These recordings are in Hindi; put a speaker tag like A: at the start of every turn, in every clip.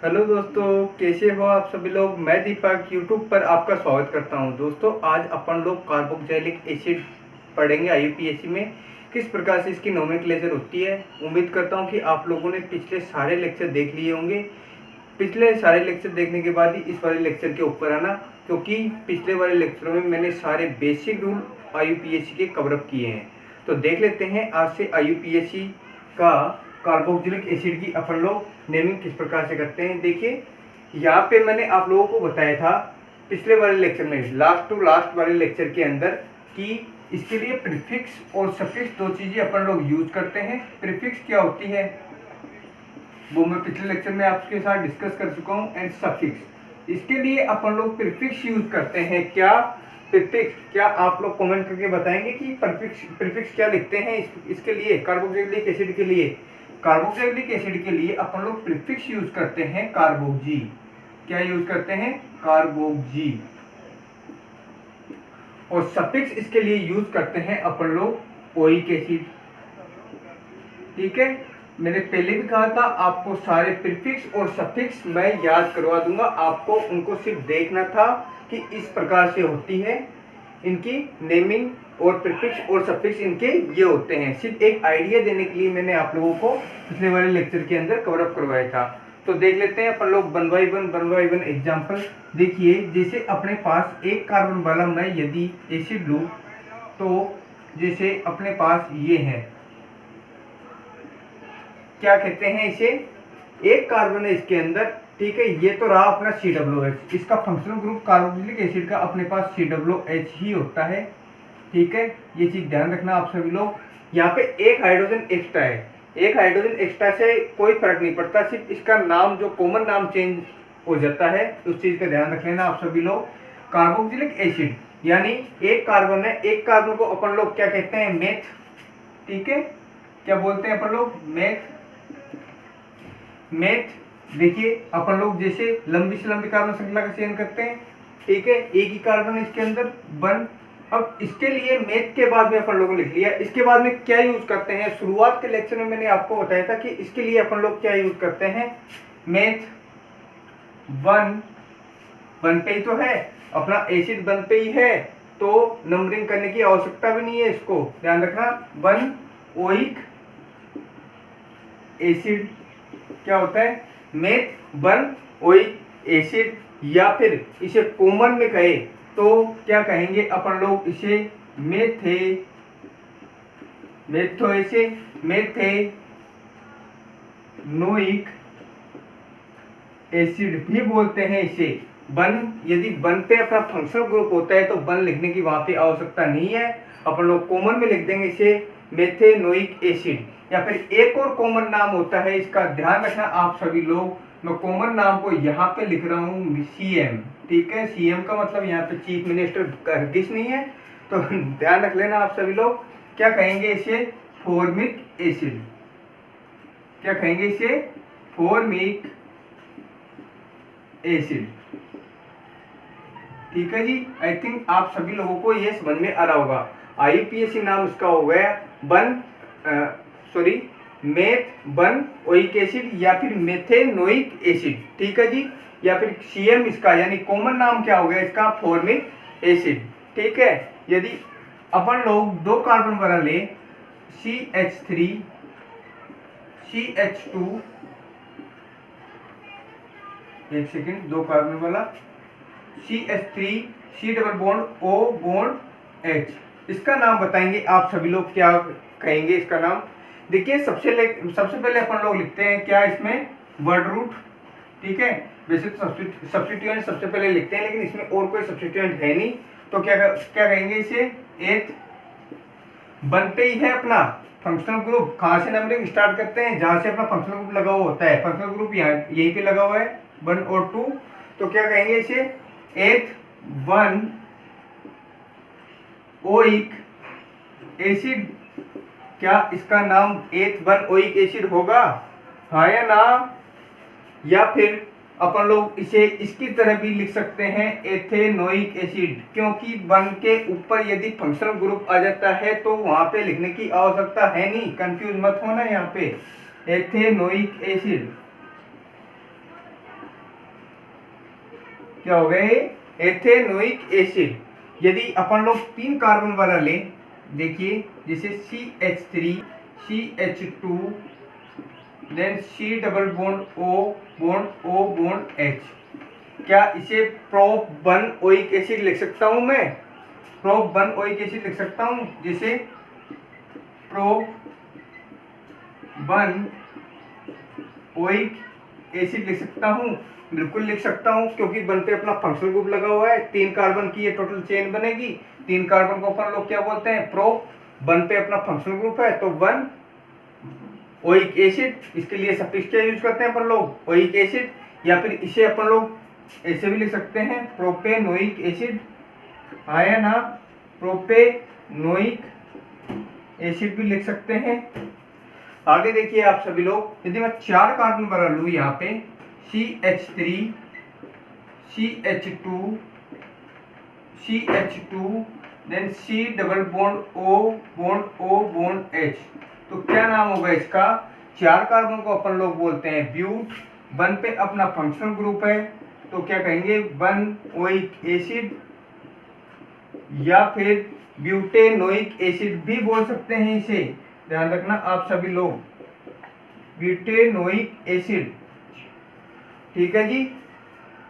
A: हेलो दोस्तों, कैसे हो आप सभी लोग। मैं दीपक यूट्यूब पर आपका स्वागत करता हूं। दोस्तों, आज अपन लोग कार्बोक्सिलिक एसिड पढ़ेंगे आईयूपीएसी में, किस प्रकार से इसकी नोमेनक्लेचर होती है। उम्मीद करता हूं कि आप लोगों ने पिछले सारे लेक्चर देख लिए होंगे। पिछले सारे लेक्चर देखने के बाद ही इस वाले लेक्चर के ऊपर आना, क्योंकि पिछले वाले लेक्चरों में मैंने सारे बेसिक रूल आईयूपीएसी के कवरअप किए हैं। तो देख लेते हैं आज से आईयूपीएसी का कार्बोक्सिलिक एसिड की अपन लोग नेमिंग किस प्रकार से करते हैं। देखिए, यहाँ पे मैंने आप लोगों को बताया था पिछले वाले लेक्चर में, लास्ट टू लास्ट वाले लेक्चर के अंदर, कि इसके लिए प्रीफिक्स और सफिक्स दो चीजें अपन लोग यूज करते हैं। प्रीफिक्स क्या होती है वो मैं पिछले लेक्चर में आपके साथ डिस्कस कर चुका हूँ, एंड सफिक्स, इसके लिए अपन लोग प्रीफिक्स यूज करते हैं। क्या प्रीफिक्स, क्या आप लोग कमेंट करके बताएंगे कि प्रीफिक्स क्या लिखते हैं इसके लिए, कार्बोक्सिलिक एसिड के लिए। कार्बोक्सिलिक एसिड के लिए अपन लोग प्रीफिक्स यूज करते हैं कार्बोक्सी। क्या यूज करते हैं? कार्बोक्सी। और सफिक्स इसके लिए यूज करते हैं अपन लोग ओइक एसिड। ठीक है, मैंने पहले भी कहा था आपको सारे प्रीफिक्स और सफिक्स मैं याद करवा दूंगा, आपको उनको सिर्फ देखना था कि इस प्रकार से होती है इनकी नेमिंग, और प्रीफिक्स और सफिक्स इनके ये होते हैं। सिर्फ एक आइडिया देने के लिए मैंने आप लोगों को पिछले वाले लेक्चर के अंदर कवरअप करवाया था। तो देख लेते हैं अपन लोग वन बाई वन एग्जाम्पल। देखिए, जैसे अपने पास एक कार्बन वाला मैं यदि एसिड लूँ, तो जैसे अपने पास ये है, क्या कहते हैं इसे, एक कार्बन है इसके अंदर। ठीक है, ये तो रहा अपना COH। इसका फंक्शनल ग्रुप कार्बोक्सिलिक एसिड का अपने पास COH ही होता है। ठीक है, ये चीज ध्यान रखना आप सभी लोग। यहाँ पे एक हाइड्रोजन एक्स्ट्रा है, एक हाइड्रोजन एक्स्ट्रा से कोई फर्क नहीं पड़ता, सिर्फ इसका नाम, जो कॉमन नाम चेंज हो जाता है, उस चीज का ध्यान रख लेना आप सभी लोग। कार्बोक्सिलिक एसिड यानी एक कार्बन है, एक कार्बन को अपन लोग क्या कहते हैं? मेथ। ठीक है, क्या बोलते हैं अपन लोग? मेथ। मेथ। देखिए, अपन लोग जैसे लंबी से लंबी कार्बन श्रृंखला का चयन करते हैं। ठीक है, एक ही कार्बन है इसके अंदर, वन। अब इसके लिए मेथ के बाद में अपन लोगों ने लिख लिया, इसके बाद में क्या यूज करते हैं। शुरुआत के लेक्चर में मैंने आपको बताया था कि इसके लिए अपन लोग क्या यूज करते हैं। मेथ वन, वन पे ही तो है अपना एसिड, वन पे ही है, तो नंबरिंग करने की आवश्यकता भी नहीं है, इसको ध्यान रखना। वन ओइक एसिड क्या होता है? Methanoic acid. या फिर इसे कॉमन में कहे तो क्या कहेंगे अपन लोग इसे? मेथेनोइक एसिड भी बोलते हैं इसे। वन, यदि वन पे अपना फंक्शनल ग्रुप होता है तो वन लिखने की वहां पे आवश्यकता नहीं है, अपन लोग कॉमन में लिख देंगे इसे मेथेनोइक एसिड। या फिर एक और कॉमन नाम होता है इसका, ध्यान रखना आप सभी लोग, मैं कॉमन नाम को यहाँ पे लिख रहा हूँ CM। ठीक है, CM का मतलब यहाँ पे चीफ मिनिस्टर हरगिज नहीं है, तो ध्यान रख लेना आप सभी लोग। क्या कहेंगे इसे? Formic acid. क्या कहेंगे इसे? Formic acid. ठीक है जी, आई थिंक आप सभी लोगों को ये समझ में आ रहा होगा। आईयूपीएसी नाम इसका हो गया मेथ वन ओइक एसिड या फिर मेथेनोइक एसिड। ठीक है जी, या फिर CM इसका, यानी कॉमन नाम क्या हो गया इसका? Formic acid. ठीक है, यदि अपन लोग दो कार्बन वाला ले, CH3 CH2, एक सेकेंड, दो कार्बन वाला CH3 C double bond O bond H, इसका नाम बताएंगे आप सभी लोग, क्या कहेंगे इसका नाम? देखिए, सबसे पहले अपन लोग लिखते हैं क्या इसमें? Word root. ठीक है, वैसे तो सब्स्टिट्यूएंट सबसे पहले लिखते हैं, लेकिन इसमें और कोई सब्स्टिट्यूएंट है नहीं, तो क्या कहेंगे इसे? एथ। वन पे ही है अपना फंक्शनल ग्रुप। कहाँ से नंबरिंग स्टार्ट करते हैं? जहां से अपना फंक्शनल ग्रुप लगा हुआ होता है। फंक्शनल ग्रुप यहाँ यहीं पे लगा हुआ है, 1 और 2, तो क्या कहेंगे इसे? एथ वन ओइक एसिड। क्या इसका नाम एथ वन ओइक एसिड होगा? हाँ या ना? या फिर अपन लोग इसे इसकी तरह भी लिख सकते हैं, एथेनोइक एसिड, क्योंकि वन के ऊपर यदि फंक्शनल ग्रुप आ जाता है तो वहां पे लिखने की आवश्यकता है नहीं, कंफ्यूज मत होना यहाँ पे। Ethanoic acid. क्या हो गए, एथेनोइक एसिड। यदि अपन लोग 3 कार्बन वाला लें, देखिए जैसे CH3 CH2 then C double bond O bond H, क्या इसे प्रोप 1 ओइक एसिड लिख सकता हूं मैं? प्रोप 1 ओइक एसिड लिख सकता हूं, जैसे प्रोप 1 ओइक एसिड लिख सकता हूं, बिल्कुल लिख सकता हूं, क्योंकि 1 पे अपना फंक्शनल ग्रुप लगा हुआ है, 3 कार्बन की ये टोटल चेन बनेगी। 3 कार्बन को अपन लोग क्या बोलते हैं, प्रोप। 1 पे अपना फंक्शनल ग्रुप है तो 1 ओइक एसिड, इसके लिए सफिक्स क्या यूज करते हैं अपन लोग, ओइक एसिड। या फिर इसे अपन लोग ऐसे भी लिख सकते हैं, प्रोपेनोइक एसिड, आया ना, प्रोपेनोइक एसिड भी लिख सकते हैं। आगे देखिए आप सभी लोग, यदि मैं 4 कार्बन बना लूं यहाँ पे, CH3 CH2 CH2 then C double bond O bond H, तो क्या नाम होगा इसका? 4 कार्बन को अपन लोग बोलते हैं ब्यूट। 1 पे अपना फंक्शनल ग्रुप है तो क्या कहेंगे, 1 ओइक एसिड, या फिर ब्यूटेनोइक एसिड भी बोल सकते हैं इसे, ध्यान रखना आप सभी लोग, ब्यूटेनोइक एसिड। ठीक है जी।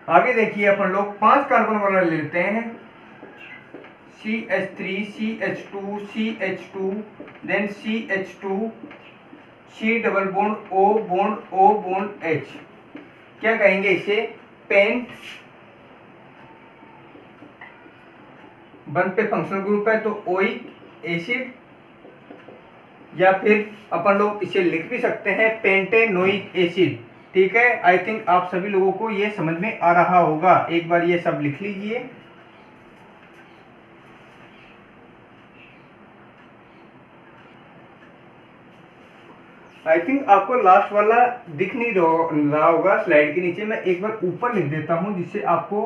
A: आगे देखिए अपन लोग 5 कार्बन वाला लेते हैं, CH3 CH2 then CH2 C double bond O bond H, क्या कहेंगे इसे, पेंट। 1 पे फंक्शनल ग्रुप है तो ओइक एसिड, या फिर अपन लोग इसे लिख भी सकते हैं पेंटेनोइक एसिड। ठीक है, आई थिंक आप सभी लोगों को ये समझ में आ रहा होगा, एक बार ये सब लिख लीजिए। आई थिंक आपको लास्ट वाला दिख नहीं रहा होगा स्लाइड के नीचे, मैं एक बार ऊपर लिख देता हूं जिससे आपको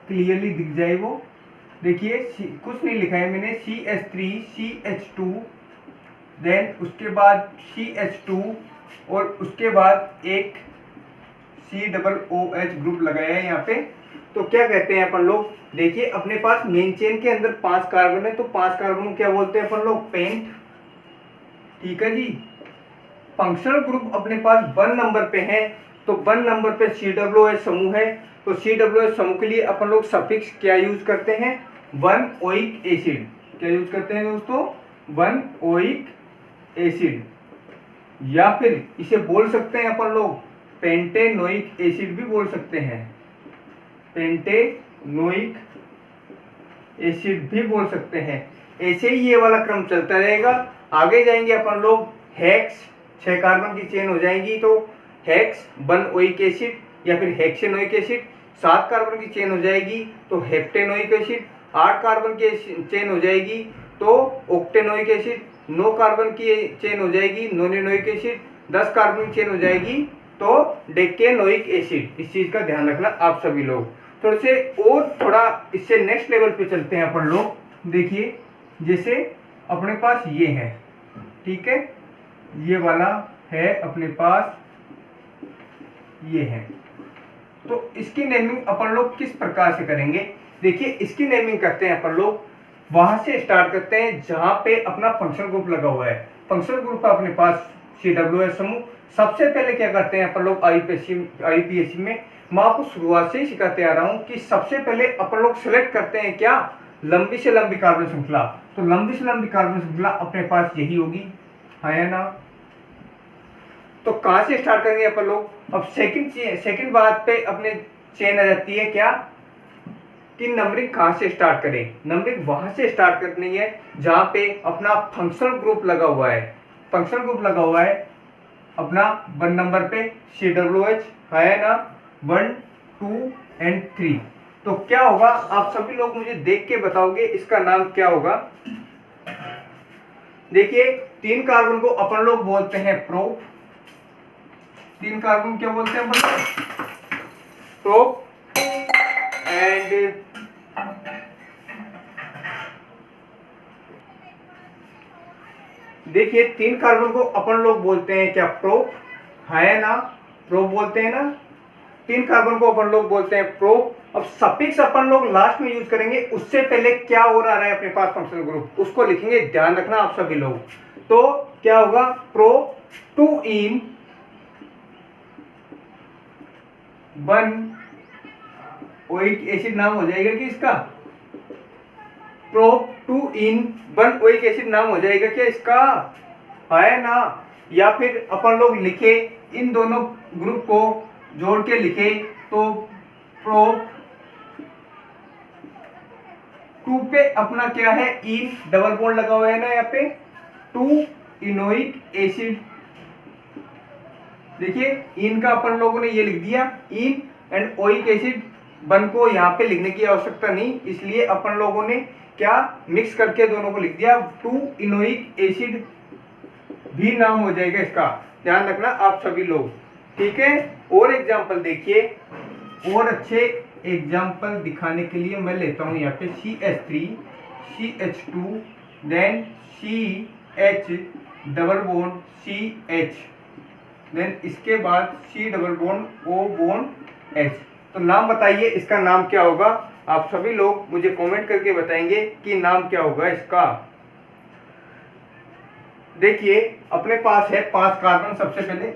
A: क्लियरली दिख जाए वो। देखिए कुछ नहीं लिखा है मैंने, CH3 CH2 देन उसके बाद CH2 और उसके बाद एक C डबल OH ग्रुप लगाया है यहाँ पे। तो क्या कहते हैं अपन लोग, देखिए अपने पास मेन चेन के अंदर 5 कार्बन है तो 5 कार्बन को क्या बोलते हैं अपन लोग, पेंट। ठीक है जी। फंक्शनल ग्रुप अपने पास 1 नंबर पे है तो 1 नंबर पे COOH समूह है, तो COOH समूह के लिए अपन लोग सफिक्स क्या यूज करते हैं, 1 ओइक एसिड। क्या यूज करते हैं दोस्तों, 1 ओइक एसिड, या फिर इसे बोल सकते हैं अपन लोग पेंटेनोइक एसिड भी बोल सकते हैं, पेंटेनोइक एसिड भी बोल सकते हैं। ऐसे ही ये वाला क्रम चलता रहेगा। आगे जाएंगे अपन लोग, हेक्स, 6 कार्बन की चेन हो जाएगी तो हेक्स 1 ओइक एसिड या फिर हेक्सेनोइक एसिड। 7 कार्बन की चेन हो जाएगी तो हेप्टेनोइक एसिड। 8 कार्बन की चेन हो जाएगी तो ऑक्टेनोइक एसिड। 9 कार्बन की चेन हो जाएगी नोनेनोइक एसिड। 10 कार्बन की चेन हो जाएगी तो डेकेनोइक एसिड। इस चीज का ध्यान रखना आप सभी लोग। थोड़े से और थोड़ा इससे नेक्स्ट लेवल पे चलते हैं अपन लोग। देखिए जैसे अपने पास ये है, ठीक है, ये वाला है अपने पास, ये है, तो इसकी नेमिंग अपन लोग किस प्रकार से करेंगे। देखिए इसकी नेमिंग करते हैं अपन लोग, वहां से स्टार्ट करते हैं जहां पे अपना फंक्शनल ग्रुप लगा हुआ है। फंक्शनल ग्रुप है अपने पास COOH समूह। सबसे पहले क्या करते हैं अपन लोग IUPAC में, मैं आपको शुरुआत से ही सिखाते आ रहा हूं कि सबसे पहले अपन लोग सिलेक्ट करते हैं क्या, लंबी से लंबी कार्बन श्रृंखला। तो लंबी से लंबी कार्बन श्रृंखला अपने पास यही होगी, है ना। तो कहां से स्टार्ट करेंगे अपन लोग, अब सेकंड बात पे अपने चेन आ जाती है क्या, कि नंबरिंग कहां से स्टार्ट करें। नंबरिंग वहां से स्टार्ट करनी है जहां पे अपना फंक्शनल ग्रुप लगा हुआ है। फंक्शनल ग्रुप लगा हुआ है अपना 1 नंबर पे COOH, है ना, 1 2 एंड 3। तो क्या होगा, आप सभी लोग मुझे देख के बताओगे इसका नाम क्या होगा। देखिए 3 कार्बन को अपन लोग बोलते हैं प्रोप। 3 कार्बन क्या बोलते हैं अपन लोग, प्रोप। एंड देखिए 3 कार्बन को अपन लोग बोलते हैं क्या, प्रोप, है ना, प्रोप बोलते हैं ना। तीन कार्बन को अपन लोग बोलते हैं प्रो। अब सफिक्स अपन लोग लास्ट में यूज करेंगे, उससे पहले क्या और आ रहा है अपने पास फंक्शनल ग्रुप, उसको लिखेंगे, ध्यान रखना आप सभी लोग। तो क्या होगा, प्रो 2 इन 1 ओइक एसिड नाम हो जाएगा कि इसका, प्रो 2 इन 1 ओइक एसिड नाम हो जाएगा क्या इसका, है ना। या फिर अपन लोग लिखे, इन दोनों ग्रुप को जोड़ के लिखे तो प्रो 2 पे अपना क्या है, इन डबल बॉन्ड लगा हुआ है ना यहाँ पे, 2 इनोइक एसिड। देखिए इन का अपन लोगों ने ये लिख दिया, इन एंड ओइक एसिड। 1 को यहाँ पे लिखने की आवश्यकता नहीं, इसलिए अपन लोगों ने क्या मिक्स करके दोनों को लिख दिया, 2 इनोइक एसिड भी नाम हो जाएगा इसका, ध्यान रखना आप सभी लोग, ठीक है। और एग्जांपल देखिए, और अच्छे एग्जांपल दिखाने के लिए मैं लेता हूं यहाँ पे CH3 CH2 then CH double bond CH, then इसके बाद C double bond O bond H। तो नाम बताइए इसका नाम क्या होगा, आप सभी लोग मुझे कमेंट करके बताएंगे कि नाम क्या होगा इसका। देखिए अपने पास है 5 कार्बन, सबसे पहले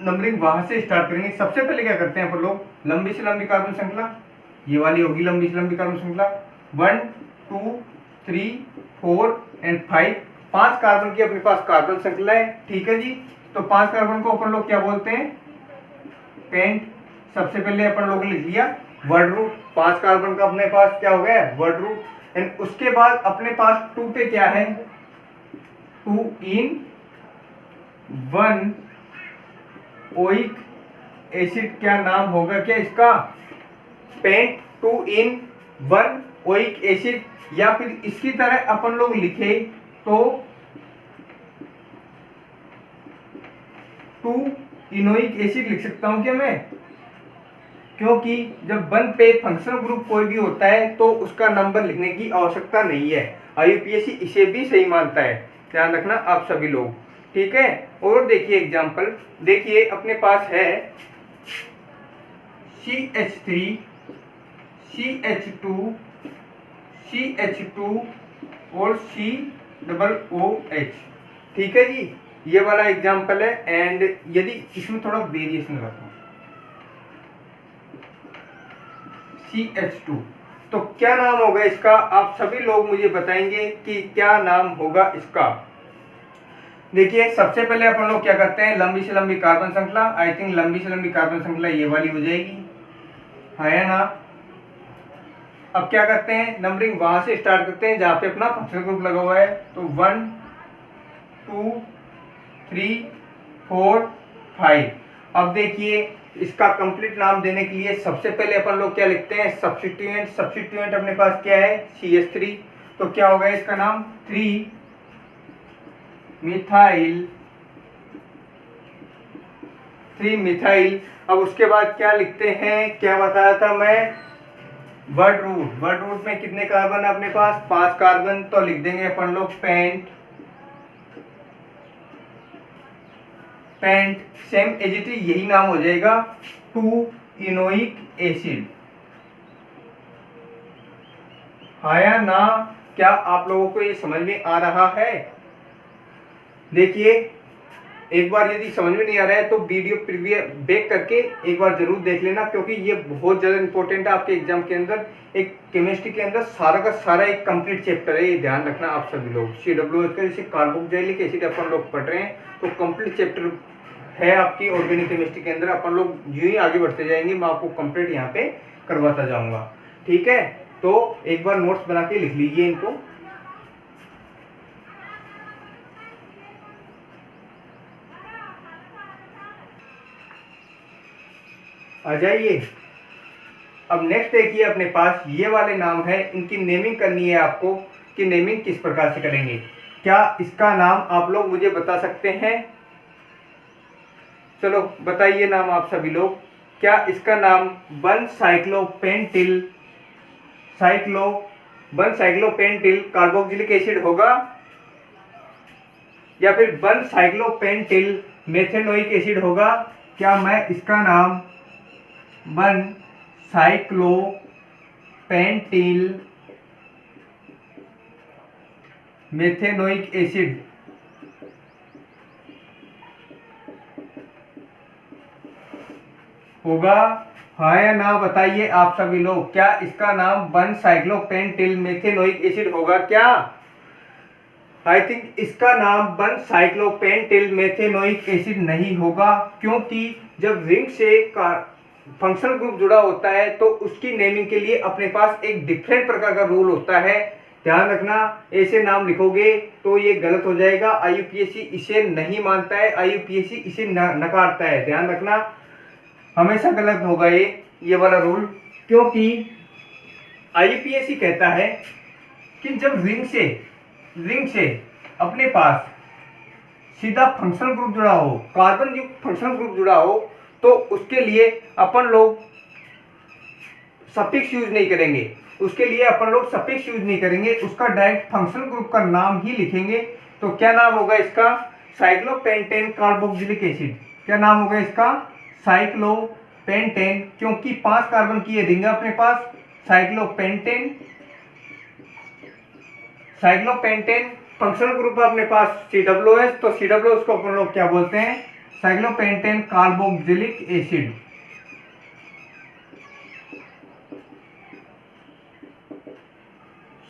A: नंबरिंग वहां से स्टार्ट करेंगे। सबसे पहले क्या करते हैं अपन लोग, लंबी से लंबी कार्बन श्रृंखला, ये वाली होगी लंबी से लंबी कार्बन श्रृंखला, 1 2 3 4 एंड 5, 5 कार्बन की अपने पास कार्बन श्रृंखला है, ठीक है जी। तो 5 कार्बन को अपन लोग क्या बोलते हैं, पेंट। सबसे पहले अपन लोग लिख लिया वर्ड रूट, 5 कार्बन का अपने पास क्या हो गया, वर्ड रूट। एंड उसके बाद अपने पास 2 पे क्या है, 2 इन 1 ओइक एसिड, क्या नाम होगा क्या इसका, पेंट 2 इन 1 ओइक एसिड। या फिर इसकी तरह अपन लोग लिखे तो 2 इनोइक एसिड लिख सकता हूं क्या मैं, क्योंकि जब 1 पे फंक्शनल ग्रुप कोई भी होता है तो उसका नंबर लिखने की आवश्यकता नहीं है, IUPAC इसे भी सही मानता है, ध्यान रखना आप सभी लोग, ठीक है। और देखिए एग्जांपल, देखिए अपने पास है CH3 CH2 CH2 और C डबल OH, ठीक है जी, ये वाला एग्जांपल है। एंड यदि इसमें थोड़ा वेरिएशन रखो, CH2, तो क्या नाम होगा इसका, आप सभी लोग मुझे बताएंगे कि क्या नाम होगा इसका। देखिए सबसे पहले अपन लोग क्या करते हैं, लंबी से लंबी कार्बन श्रृंखला, आई थिंक लंबी से लंबी कार्बन श्रृंखला ये वाली हो जाएगी, है ना। अब क्या करते हैं, नंबरिंग वहां से स्टार्ट करते हैं जहां पे अपना फंक्शनल ग्रुप लगा हुआ है, तो 1 2 3 4 5। अब देखिए इसका कंप्लीट नाम देने के लिए सबसे पहले अपन लोग क्या लिखते हैं, सब्स्टिट्यूएंट। सब्स्टिट्यूएंट अपने पास क्या है, CH3, तो क्या होगा इसका नाम, 3 मिथाइल 3 मिथाइल। अब उसके बाद क्या लिखते हैं, क्या बताया था मैं, वर्ड रूट। वर्ड रूट में कितने कार्बन है अपने पास, 5 कार्बन, तो लिख देंगे अपन लोग पेंट। पेंट सेम एजिटी यही नाम हो जाएगा, 2 इनोइक एसिड, आया ना। क्या आप लोगों को ये समझ में आ रहा है, देखिए एक बार यदि समझ में नहीं आ रहा है तो वीडियो प्रीवियस बैक करके एक बार जरूर देख लेना, क्योंकि ये बहुत ज़्यादा इंपॉर्टेंट है आपके एग्जाम के अंदर। एक केमिस्ट्री के अंदर सारा का सारा एक कंप्लीट चैप्टर है, ये ध्यान रखना आप सभी लोग। CWH का जैसे कार्बोक्सिलिक एसिड अपन लोग पढ़ रहे हैं, तो कंप्लीट चैप्टर है आपकी ऑर्गेनिक केमिस्ट्री के अंदर। अपन लोग यूं ही आगे बढ़ते जाएंगे, मैं आपको कंप्लीट यहाँ पे करवाता जाऊँगा, ठीक है। तो एक बार नोट्स बना के लिख लीजिए इनको। आ जाइए, अब नेक्स्ट देखिए अपने पास ये वाले नाम है, इनकी नेमिंग करनी है आपको कि नेमिंग किस प्रकार से करेंगे। क्या इसका नाम आप लोग मुझे बता सकते हैं, चलो बताइए नाम आप सभी लोग। क्या इसका नाम 1 साइक्लोपेंटिल कार्बोक्सिलिक एसिड होगा, या फिर 1 साइक्लोपेंटिल मेथेनोइक एसिड होगा। क्या मैं इसका नाम वन साइक्लोपेंटिल मेथेनोइक एसिड होगा। हाँ या ना बताइए आप सभी लोग, क्या इसका नाम वन साइक्लोपेंटिल मेथेनोइक एसिड होगा क्या? आई थिंक इसका नाम वन साइक्लोपेंटिल मेथेनोइक एसिड नहीं होगा, क्योंकि जब रिंग से फंक्शनल ग्रुप जुड़ा होता है तो उसकी नेमिंग के लिए अपने पास एक डिफरेंट प्रकार का रूल होता है। ध्यान रखना, ऐसे नाम लिखोगे तो ये गलत हो जाएगा। आईयूपीएससी इसे नहीं मानता है, आईयूपीएससी इसे नकारता है। ध्यान रखना, हमेशा गलत होगा ये वाला रूल, क्योंकि आईयूपीएससी कहता है कि जब रिंग से अपने पास सीधा फंक्शनल ग्रुप जुड़ा हो, कार्बन युक्त फंक्शनल ग्रुप जुड़ा हो, तो उसके लिए अपन लोग सफिक्स यूज नहीं करेंगे। उसका डायरेक्ट फंक्शनल ग्रुप का नाम ही लिखेंगे। तो क्या नाम होगा इसका? Cyclopentane carboxylic acid. क्या नाम होगा इसका? साइक्लोपेंटेन, क्योंकि 5 कार्बन की ये रिंग है अपने पास। साइक्लोपेंटेन फंक्शनल ग्रुप है अपने पास COOH, तो COOH को अपन लोग क्या बोलते हैं? Cyclopentane carboxylic acid.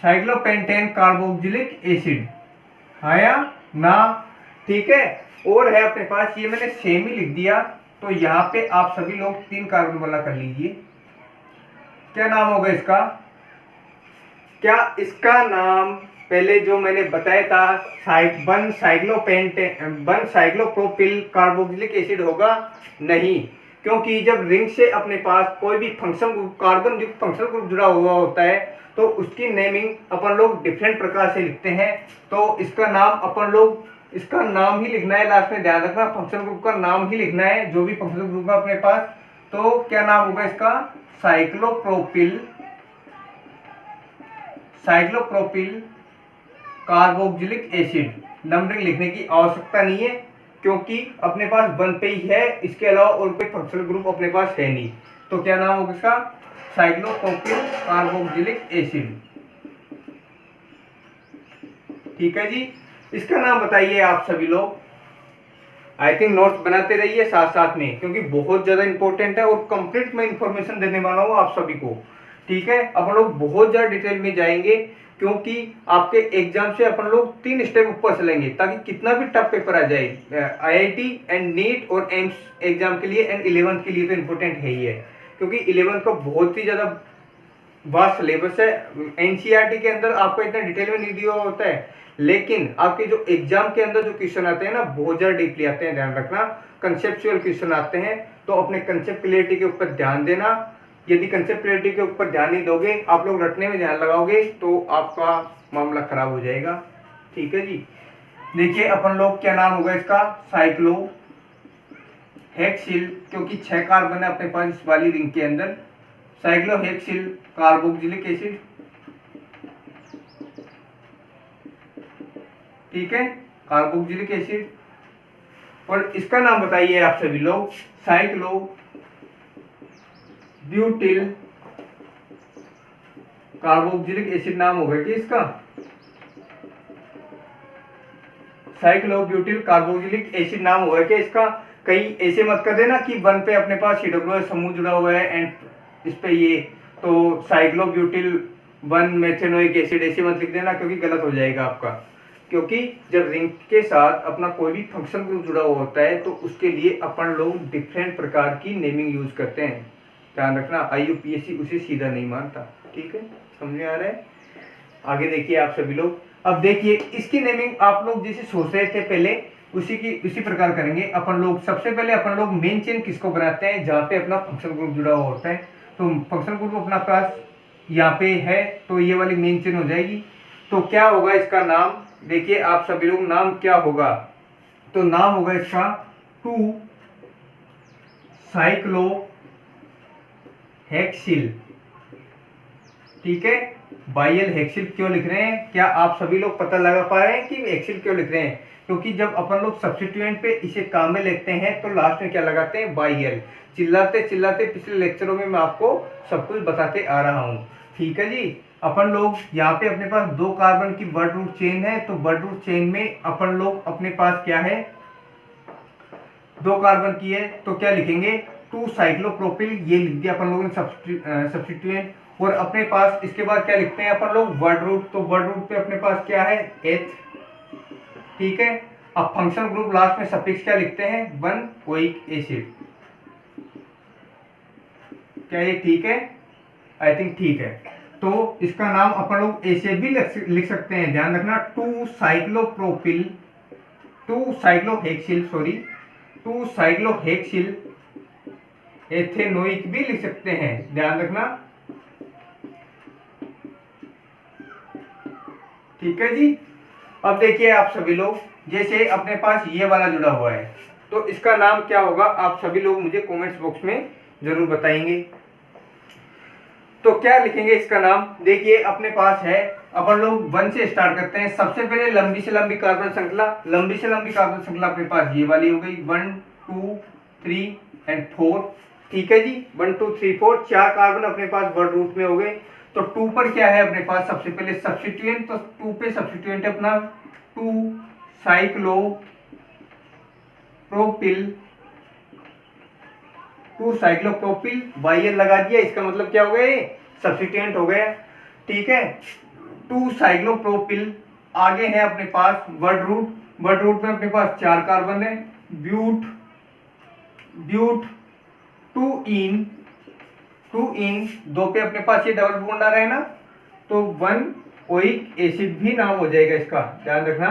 A: Cyclopentane carboxylic acid, हाँ या ना? ठीक है। और है अपने पास, ये मैंने सेम ही लिख दिया, तो यहाँ पे आप सभी लोग 3 कार्बन वाला कर लीजिए। क्या नाम होगा इसका? क्या इसका नाम पहले जो मैंने बताया था वन साइक्लोप्रोपिल कार्बोक्सिलिक एसिड होगा? नहीं, क्योंकि जब रिंग से अपने पास कोई भी कार्बन युक्त फंक्शनल ग्रुप जुड़ा हुआ होता है तो उसकी नेमिंग अपन लोग डिफरेंट प्रकार से लिखते हैं। तो इसका नाम ही लिखना है लास्ट में। ध्यान रखना, फंक्शनल ग्रुप का नाम ही लिखना है, जो भी फंक्शनल ग्रुप है अपने पास। तो क्या नाम होगा इसका? Cyclopropyl carboxylic acid. नंबरिंग लिखने की आवश्यकता नहीं है, क्योंकि अपने पास वन पे ही है, इसके अलावा और कोई फंक्शनल ग्रुप अपने पास है नहीं। तो क्या नाम होगा इसका? Cyclopropyl carboxylic acid. ठीक है जी, इसका नाम बताइए आप सभी लोग। आई थिंक नोट्स बनाते रहिए साथ साथ में, क्योंकि बहुत ज्यादा इंपॉर्टेंट है और कंप्लीट मैं इंफॉर्मेशन देने वाला हूँ आप सभी को। ठीक है, अपन लोग बहुत ज्यादा डिटेल में जाएंगे, क्योंकि आपके एग्जाम से अपन लोग 3 स्टेप ऊपर चलेंगे, ताकि कितना भी टफ पेपर आ जाए आईआईटी एंड नीट और एम्स एग्जाम के लिए एंड 11th के लिए तो इम्पोर्टेंट है ही है, क्योंकि 11th का बहुत ही ज्यादा वास्ट सिलेबस है। एनसीईआरटी के अंदर आपको इतना डिटेल में नहीं दिया होता है, लेकिन आपके जो एग्जाम के अंदर जो क्वेश्चन आते हैं ना, बहुत ज्यादा डीपली आते हैं। ध्यान रखना, कंसेप्चुअल क्वेश्चन आते हैं, तो अपने कंसेप्ट क्लियरिटी के ऊपर ध्यान देना। यदि कंसेप्ट क्लियरिटी के ऊपर ध्यान नहीं दोगे, आप लोग रटने में ध्यान लगाओगे, तो आपका मामला खराब हो जाएगा। ठीक है जी, देखिए अपन लोग क्या नाम होगा इसका? साइक्लोहेक्सिल, क्योंकि 6 कार्बन है अपने पास इस वाली रिंग के अंदर। Cyclohexyl carboxylic acid. ठीक है, कार्बोक्सिलिक एसिड। और इसका नाम बताइए आप सभी लोग। साइक्लोब्यूटिल कार्बोक्सिलिक एसिड नाम होगा कि इसका? साइक्लोब्यूटिल कार्बोक्सिलिक एसिड नाम होगा क्या इसका? कहीं ऐसे मत कर देना कि वन पे अपने पास COOH समूह जुड़ा हुआ है एंड इस पे ये, तो साइक्लोब्यूटिल वन मेथेनोइक एसिड ऐसे मत लिख देना, क्योंकि गलत हो जाएगा आपका। क्योंकि जब रिंग के साथ अपना कोई भी फंक्शनल ग्रुप जुड़ा हुआ होता है तो उसके लिए अपन लोग डिफरेंट प्रकार की नेमिंग यूज करते हैं। ध्यान रखना, आईयूपीएससी उसे सीधा नहीं मानता। ठीक है, समझ में आ रहा है? आगे देखिए आप सभी लोग। अब देखिए इसकी नेमिंग आप लोग जैसे सोच रहे थे पहले, उसी प्रकार करेंगे अपन लोग। सबसे पहले अपन लोग मेन चेन किसको बनाते हैं? जहाँ पे अपना फंक्शनल ग्रुप जुड़ा हुआ होता है, तो फंक्शनल ग्रुप अपना पास यहाँ पे है, तो ये वाली मेन चेन हो जाएगी। तो क्या होगा इसका नाम? देखिए आप सभी लोग, नाम क्या होगा? तो नाम होगा इसका 2 साइक्लोहेक्सिल। ठीक है, बाई एल हेक्सिल क्यों लिख रहे हैं? क्या आप सभी लोग पता लगा पा रहे हैं कि हेक्सिल क्यों लिख रहे हैं? क्योंकि जब अपन लोग सब्स्टिट्यूएंट पे इसे काम में लेते हैं तो लास्ट में क्या लगाते हैं? By L. चिल्लाते चिल्लाते पिछले लेक्चरों में मैं आपको सब कुछ बताते आ रहा हूँ। ठीक है जी। अपन लोग यहाँ पे अपने पास 2 कार्बन की वर्ड रूट चेन है, तो वर्ड रूट चेन में अपन लोग अपने पास क्या है? 2 कार्बन की है, तो क्या लिखेंगे? 2 साइक्लोप्रोपिल, ये लिख दिया अपन लोगों ने सब्स्टिट्यूएंट। और अपने पास इसके बाद क्या लिखते हैं अपन लोग? Word root. तो वर्ड रूट पे अपने पास क्या है? एच। ठीक है। अब फंक्शन ग्रुप लास्ट में सफिक्स क्या लिखते हैं? 1 ओइक एसिड। क्या ये ठीक है? आई थिंक ठीक है। तो इसका नाम अपन लोग ऐसे भी लिख सकते हैं, ध्यान रखना, 2 cyclopropyl, 2 cyclohexyl, sorry 2 cyclohexyl ethanoic भी लिख सकते हैं, ध्यान रखना। ठीक है जी। अब देखिए आप सभी लोग, जैसे अपने पास ये वाला जुड़ा हुआ है, तो इसका नाम क्या होगा? आप सभी लोग मुझे कमेंट्स बॉक्स में जरूर बताएंगे। तो क्या लिखेंगे इसका नाम? देखिए अपने पास है, अपन लोग 1 से स्टार्ट करते हैं। सबसे पहले लंबी से लंबी कार्बन श्रृंखला, लंबी से लंबी कार्बन श्रृंखला अपने पास ये वाली हो गई, 1 2 3 एंड 4। ठीक है जी। 1 2 3 4 4 कार्बन अपने पास वर्ड रूट में हो गए। तो 2 पर क्या है अपने पास? सबसे पहले सब्स्टिट्यूएंट, तो 2 पे सब्स्टिट्यूएंट है अपना 2 साइक्लोप्रोपिल, 2 साइक्लोप्रोपिल, बाई एल लगा दिया, इसका मतलब क्या हो गया? सब्स्टिट्यूएंट हो गया। ठीक है। 2 साइक्लोप्रोपिल, आगे है अपने पास वर्ड रूट, वर्ड रूट में अपने पास 4 कार्बन है, ब्यूट, ब्यूट 2 इन, 2 इन, 2 पे अपने पास ये डबल बॉन्ड आ रहा है ना, तो 1 ओइक एसिड भी नाम हो जाएगा इसका, ध्यान रखना,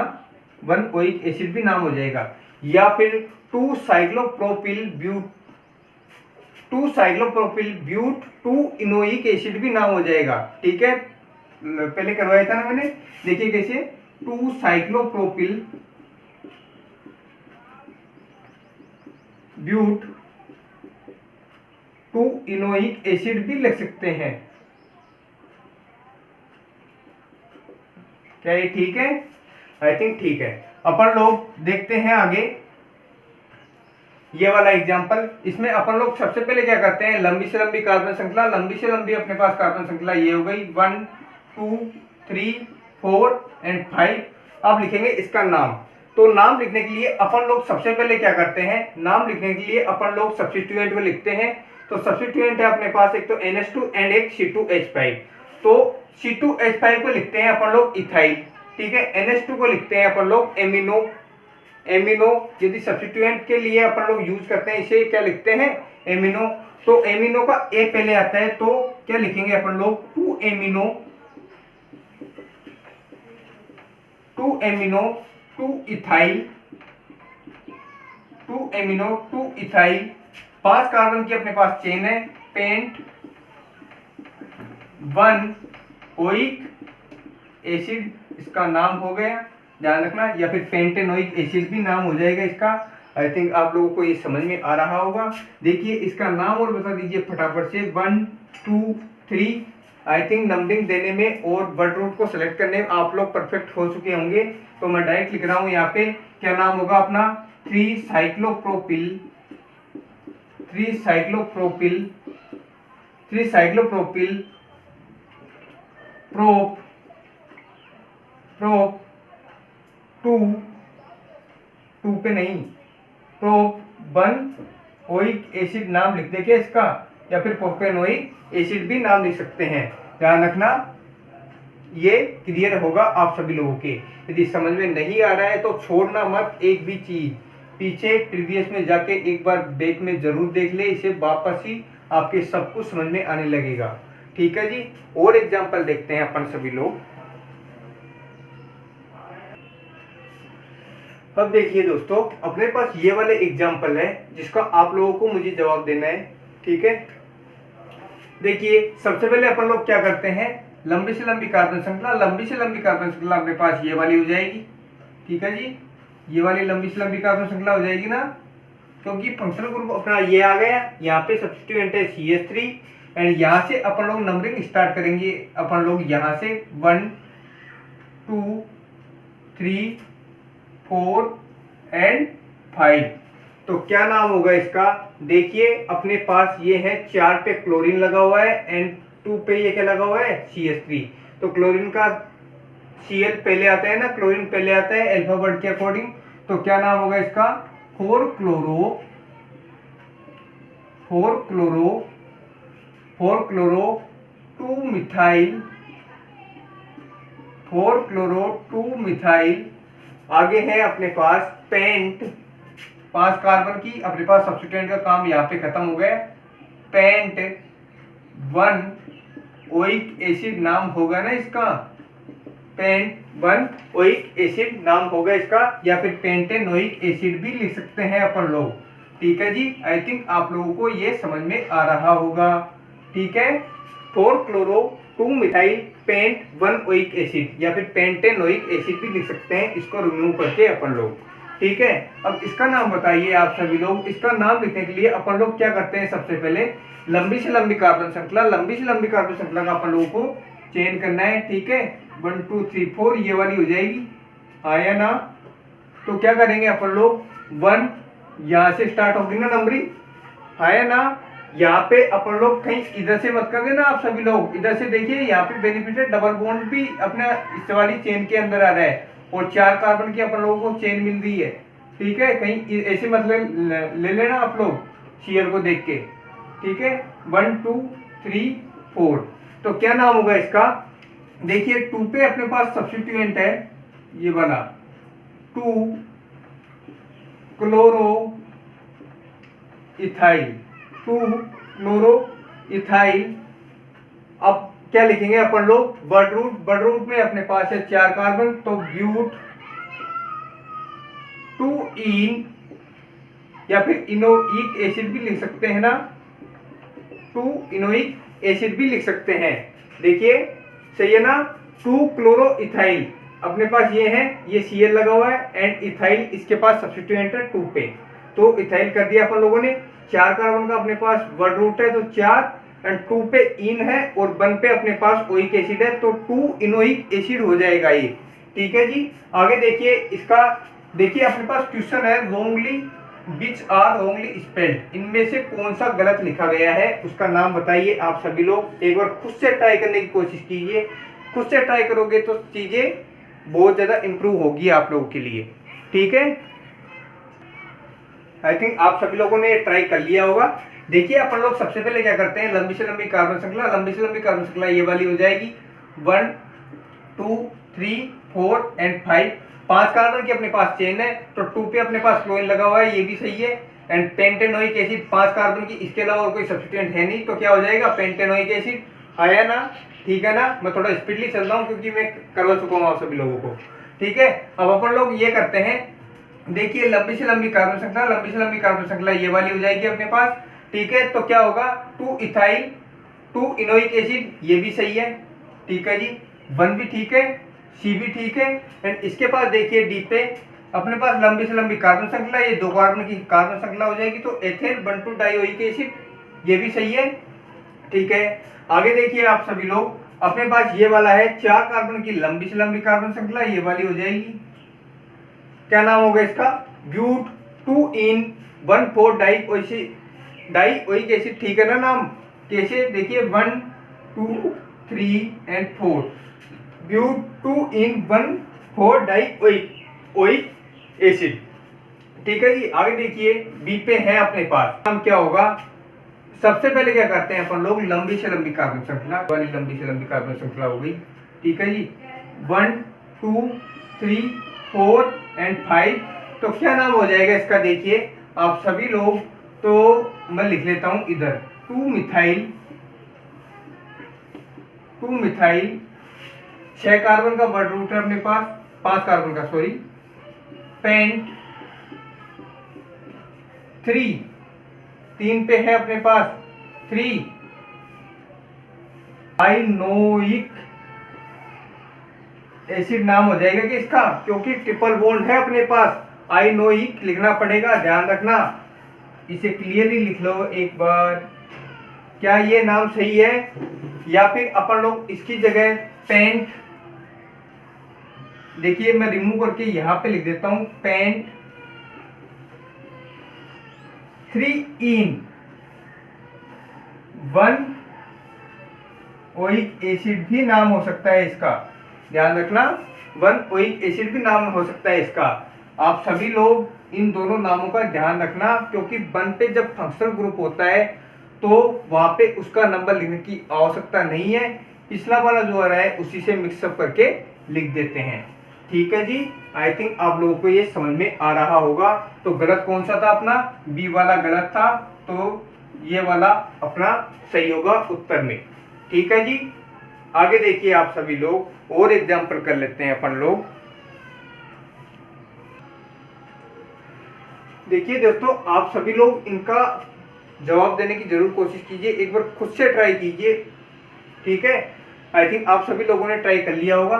A: 1 ओइक एसिड भी नाम हो जाएगा। या फिर 2 cyclopropyl but, 2 cyclopropyl but 2 enoic acid भी नाम हो जाएगा। ठीक है। पहले करवाया था ना मैंने, देखिए कैसे, 2 साइक्लोप्रोपिल ब्यूट 2 इनोइक एसिड भी लिख सकते हैं। क्या ये ठीक है? आई थिंक ठीक है। अपन लोग देखते हैं आगे ये वाला एग्जांपल। इसमें अपन लोग सबसे पहले क्या करते हैं? लंबी से लंबी कार्बन श्रृंखला, लंबी से लंबी अपने पास कार्बन श्रृंखला ये हो गई, 1 2 3 4 एंड 5। अब लिखेंगे इसका नाम। तो नाम लिखने के लिए अपन लोग सबसे पहले क्या करते हैं? नाम लिखने के लिए अपन लोग सब्स्टिट्यूएंट को लिखते हैं। तो सब्स्टिट्यूएंट है अपने पास एक तो NH2 एंड एक C2H5। तो C2H5 को लिखते हैं अपन लोग इथाइल। ठीक है। NH2 को लिखते हैं अपन लोग एमिनो, एमिनो यदि सब्स्टिट्यूएंट के लिए अपन लोग यूज करते हैं, इसे क्या लिखते हैं? एमिनो। तो एमिनो का ए पहले आता है, तो क्या लिखेंगे अपन लोग? 2 amino, 2 amino 2 ethyl, 2 amino 2 ethyl. 5 carbon की अपने पास चेन है, पेंट 1 ओइक एसिड इसका नाम हो गया, ध्यान रखना। या फिर पेंटेनोइक एसिड भी नाम हो जाएगा इसका। आई थिंक आप लोगों को ये समझ में आ रहा होगा। देखिए इसका नाम और बता दीजिए फटाफट से, 1 2 3। आई थिंक नंबरिंग देने में और वर्ड रूट को सेलेक्ट करने में आप लोग परफेक्ट हो चुके होंगे, तो मैं डायरेक्ट लिख रहा हूँ यहाँ पे। क्या नाम होगा अपना? 3 cyclopropyl, 3 cyclopropyl, 3 cyclopropyl prop, prop 2 2 पे नहीं, प्रोप 1 ओइक एसिड नाम लिख दे क्या इसका? या फिर प्रोपेनोइक एसिड भी नाम लिख सकते हैं, ध्यान रखना। ये क्लियर होगा आप सभी लोगों के। यदि समझ में नहीं आ रहा है तो छोड़ना मत एक भी चीज, पीछे प्रीवियस में जाके एक बार बैक में जरूर देख ले, इसे वापस ही आपके सब कुछ समझ में आने लगेगा। ठीक है जी। और एग्जांपल देखते हैं अपन सभी लोग। अब देखिए दोस्तों, अपने पास ये वाले एग्जाम्पल है जिसका आप लोगों को मुझे जवाब देना है। ठीक है। देखिए सबसे पहले अपन लोग क्या करते हैं? लंबी से लंबी कार्बन श्रृंखला, लंबी से लंबी कार्बन श्रृंखला अपने पास ये वाली हो जाएगी। ठीक है जी। ये वाली लंबी से लंबी कार्बन श्रृंखला हो जाएगी ना, क्योंकि फंक्शनल ग्रुप अपना ये आ गया। यहाँ पे सब्स्टिट्यूएंट है CH3, एंड यहाँ से अपन लोग नंबरिंग स्टार्ट करेंगे। अपन लोग यहाँ से 1 2 3 4 एंड 5। तो क्या नाम होगा इसका? देखिए अपने पास ये है 4 पे क्लोरीन लगा हुआ है एंड 2 पे ये क्या लगा हुआ है? CH3। तो क्लोरीन का Cl पहले आता है ना, क्लोरीन पहले आता है अल्फाबेट के अकॉर्डिंग। तो क्या नाम होगा इसका? 4 क्लोरो 2 मिथाइल 4 क्लोरो 2 मिथाइल। आगे है अपने पास पेंट, 5 कार्बन की अपने पास सब्स्टिट्यूएंट का काम यहाँ पे खत्म हो गया। पेंट 1 ओइक एसिड नाम होगा ना इसका, पेंट 1 ओइक एसिड नाम होगा इसका, या फिर पेंटेनोइक एसिड भी लिख सकते हैं अपन लोग। ठीक है जी, आई थिंक आप लोगों को ये समझ में आ रहा होगा। ठीक है, 4 chloro 2 methyl paint 1 oic acid या फिर पेंटेनोइक एसिड भी लिख सकते हैं, इसको रिमूव करके अपन लोग। ठीक है, अब इसका नाम बताइए आप सभी लोग। इसका नाम लिखने के लिए अपन लोग क्या करते हैं? सबसे पहले लंबी से लंबी कार्बन श्रृंखला का अपन लोगों को चेंज करना है। ठीक है, 1 2 3 4 ये वाली हो जाएगी, आया ना? तो क्या करेंगे अपन लोग? 1 यहाँ से स्टार्ट होगी ना नंबरिंग, आया ना? यहाँ पे अपन लोग कहीं इधर से मत कर देना आप सभी लोग, इधर से देखिए यहाँ पे बेनिफिटेड डबल बॉन्ड भी अपना इस वाली चेन के अंदर आ रहा है और 4 कार्बन की अपन लोगों को चेन मिल रही है। ठीक है, कहीं ऐसे मतलब ले लेना आप लोग Cl को देख के। ठीक है, 1 2 3 4। तो क्या नाम होगा इसका? देखिए 2 पे अपने पास सब्स्टिट्यूएंट है ये वाला 2 क्लोरो इथाइल 2 क्लोरो इथाइल। अब क्या लिखेंगे अपन लोग? वर्ड रूट में अपने पास है 4 कार्बन, तो ब्यूट 2 इन या फिर इनोइक एसिड भी लिख सकते हैं ना, 2 इनोइक एसिड भी लिख सकते हैं। देखिए सही है ना? 2 क्लोरो इथाइल अपने पास ये है, ये Cl लगा हुआ है एंड इथाइल इसके पास सब्स्टिट्यूएंट है 2 पे, तो इथाइल कर दिया अपन लोगों ने। 4 कार्बन का अपने पास वर्ड रूट है तो 4 एंड 2 पे इन है और 1 पे अपने पास ओइक एसिड है, तो 2 इनोइक एसिड हो जाएगा ये। ठीक है जी, आगे देखिए इसका। देखिए अपने पास क्वेश्चन है wrongly which are wrongly spelled, इनमें से कौन सा गलत लिखा गया है उसका नाम बताइए आप सभी लोग। एक बार खुद से ट्राई करने की कोशिश कीजिए, खुद से ट्राई करोगे तो चीजें बहुत ज्यादा इंप्रूव होगी आप लोगों के लिए। ठीक है, आई थिंक आप सभी लोगों ने ट्राई कर लिया होगा। देखिए अपन लोग सबसे पहले क्या करते हैं? लंबी से लंबी कार्बन श्रृंखला ये वाली हो जाएगी 1 2 3 4 एंड 5। 5 कार्बन की अपने पास चेन है तो 2 पे अपने पास क्लोरीन लगा हुआ है, ये भी सही है। एंड पेंटेनोइक एसिड 5 कार्बन की, इसके अलावा और कोई सब्स्टिट्यूएंट है नहीं, तो क्या हो जाएगा? Pentanoic acid. आया ना? ठीक है ना? मैं थोड़ा स्पीडली चल रहा हूँ क्योंकि मैं करवा चुका हूँ आप सभी लोगों को। ठीक है, अब अपन लोग ये करते हैं। देखिए लंबी से लंबी कार्बन श्रृंखला ये वाली हो जाएगी अपने पास। ठीक है, तो क्या होगा? 2 इथाइल 2 इनोइक एसिड, ये भी सही है। ठीक है जी, 1 भी ठीक है, C भी ठीक है। एंड इसके पास देखिए D पे अपने पास लंबी से लंबी कार्बन श्रृंखला, ये 2 कार्बन की कार्बन श्रृंखला हो जाएगी, तो एथेन 1 2 डाइओइक एसिड, ये भी सही है। ठीक है, आगे देखिए आप सभी लोग, अपने पास ये वाला है 4 कार्बन की लंबी से लंबी कार्बन श्रृंखला, ये वाली हो जाएगी। क्या नाम होगा इसका? But 2 ene 1 4 dioic acid. ठीक है ना नाम? कैसे? देखिए 1 2 3 and 4 but 2 ene 1 4 dioic acid. ठीक है जी, आगे देखिए बी पे है अपने पास, नाम क्या होगा? सबसे पहले क्या करते हैं अपन लोग? लंबी से लंबी कार्बन श्रृंखला वाली लंबी से लंबी कार्बन श्रृंखला हो गई। ठीक है जी, 1 2 3 4 एंड 5। तो क्या नाम हो जाएगा इसका? देखिए आप सभी लोग, तो मैं लिख लेता हूं इधर 2 मिथाइल 6 कार्बन का वर्ड रूट है अपने पास, 5 कार्बन का सॉरी, पेंट 3 पे है अपने पास 3 आइनोइक एसिड नाम हो जाएगा कि इसका, क्योंकि ट्रिपल बॉन्ड है अपने पास, आइनोइक लिखना पड़ेगा, ध्यान रखना, इसे क्लियरली लिख लो एक बार। क्या ये नाम सही है? या फिर अपन लोग इसकी जगह पेंट, देखिए मैं रिमूव करके यहां पे लिख देता हूं, पेंट 3 in 1 ओइक एसिड भी नाम हो सकता है इसका, ध्यान रखना, 1 ओइक एसिड भी नाम हो सकता है इसका। आप सभी लोग इन दोनों नामों का ध्यान रखना, क्योंकि 1 पे जब फंक्शनल ग्रुप होता है तो वहां पे उसका नंबर लिखने की आवश्यकता नहीं है, पिछला वाला जो आ रहा है उसी से मिक्सअप करके लिख देते हैं। ठीक है जी, आई थिंक आप लोगों को ये समझ में आ रहा होगा। तो गलत कौन सा था अपना? बी वाला गलत था, तो ये वाला अपना सही होगा उत्तर में। ठीक है जी, आगे देखिए आप सभी लोग, और एग्जाम्पल कर लेते हैं अपन लोग। देखिए दोस्तों, आप सभी लोग इनका जवाब देने की जरूर कोशिश कीजिए, एक बार खुद से ट्राई कीजिए। ठीक है, आई थिंक आप सभी लोगों ने ट्राई कर लिया होगा।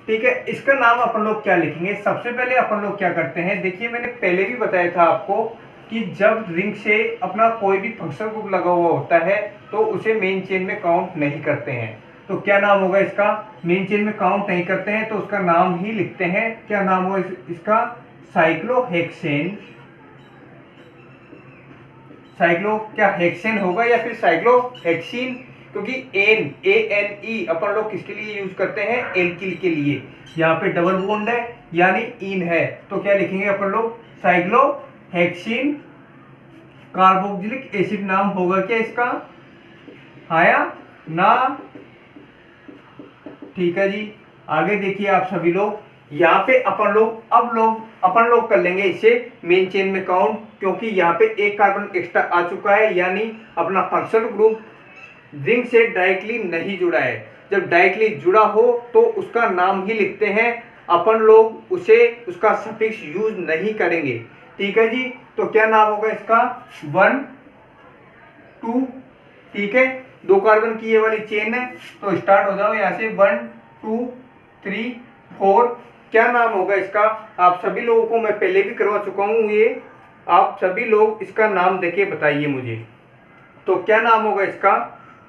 A: ठीक है, इसका नाम अपन लोग क्या लिखेंगे? सबसे पहले अपन लोग क्या करते हैं, देखिए मैंने पहले भी बताया था आपको कि जब रिंग से अपना कोई भी फंक्शनल ग्रुप लगा हुआ होता है तो उसे मेन चेन में काउंट नहीं करते हैं। तो क्या नाम होगा इसका? मेन चेन में काउंट नहीं करते हैं तो उसका नाम ही लिखते हैं। क्या नाम होगा इसका? साइक्लोहेक्सेन। साइक्लो क्या हेक्सेन होगा या फिर साइक्लोहेक्सीन? क्योंकि ANE अपन लोग किसके लिए यूज करते हैं? एल्किल के लिए। यहाँ पे डबल बॉन्ड है यानी इन है, तो क्या लिखेंगे अपन लोग? साइक्लोहेक्सीन कार्बोक्सिलिक एसिड नाम होगा क्या इसका? आया ना? ठीक है जी, आगे देखिए आप सभी लोग, यहाँ पे अपन लोग कर लेंगे इसे मेन चेन में काउंट, क्योंकि यहाँ पे एक कार्बन एक्स्ट्रा आ चुका है, यानी अपना फंक्शनल ग्रुप रिंग से डायरेक्टली नहीं जुड़ा है। जब डायरेक्टली जुड़ा हो तो उसका नाम ही लिखते हैं, अपन लोग उसे उसका सफिक्स यूज नहीं करेंगे। ठीक है जी, तो क्या नाम होगा इसका? 1 2। ठीक है, 2 कार्बन की ये वाली चेन है, तो स्टार्ट हो जाओ यहाँ से, 1 2 3 4। क्या नाम होगा इसका? आप सभी लोगों को मैं पहले भी करवा चुका हूँ ये, आप सभी लोग इसका नाम देके बताइए मुझे। तो क्या नाम होगा इसका?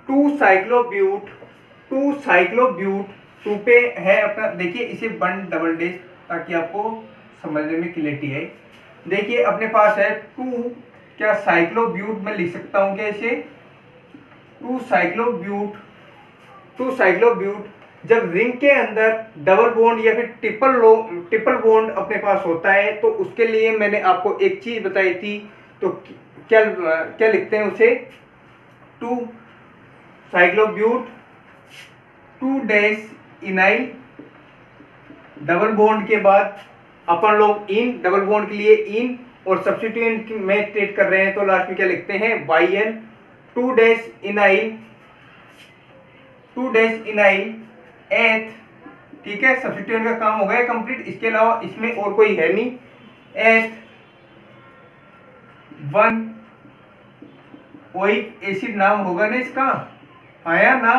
A: 2 साइक्लोब्यूट। 2 साइक्लोब्यूट, 2 पे है अपना, देखिए इसे 1 डबल डेश ताकि आपको समझने में क्लियरिटी है। देखिए अपने पास है 2, क्या साइक्लोब्यूट में लिख सकता हूँ क्या इसे? 2 साइक्लोब्यूट। 2 साइक्लोब्यूट जब रिंग के अंदर डबल बॉन्ड या फिर ट्रिपल बॉन्ड अपने पास होता है तो उसके लिए मैंने आपको एक चीज बताई थी, तो क्या क्या लिखते हैं उसे? 2 साइक्लोब्यूट 2 डैश इनाइल, डबल बॉन्ड के बाद अपन लोग इन, डबल बॉन्ड के लिए इन, और सब्स्टिट्यूएंट में ट्रीट कर रहे हैं तो लास्ट में क्या लिखते हैं? YN 2 डैश इनाइल, 2 डैश इनाइल एथ। ठीक है, सब्स्टिट्यूएंट का काम हो गया कंप्लीट, इसके अलावा इसमें और कोई है नहीं। एथ 1 ओइक एसिड नाम होगा ना इसका, आया ना?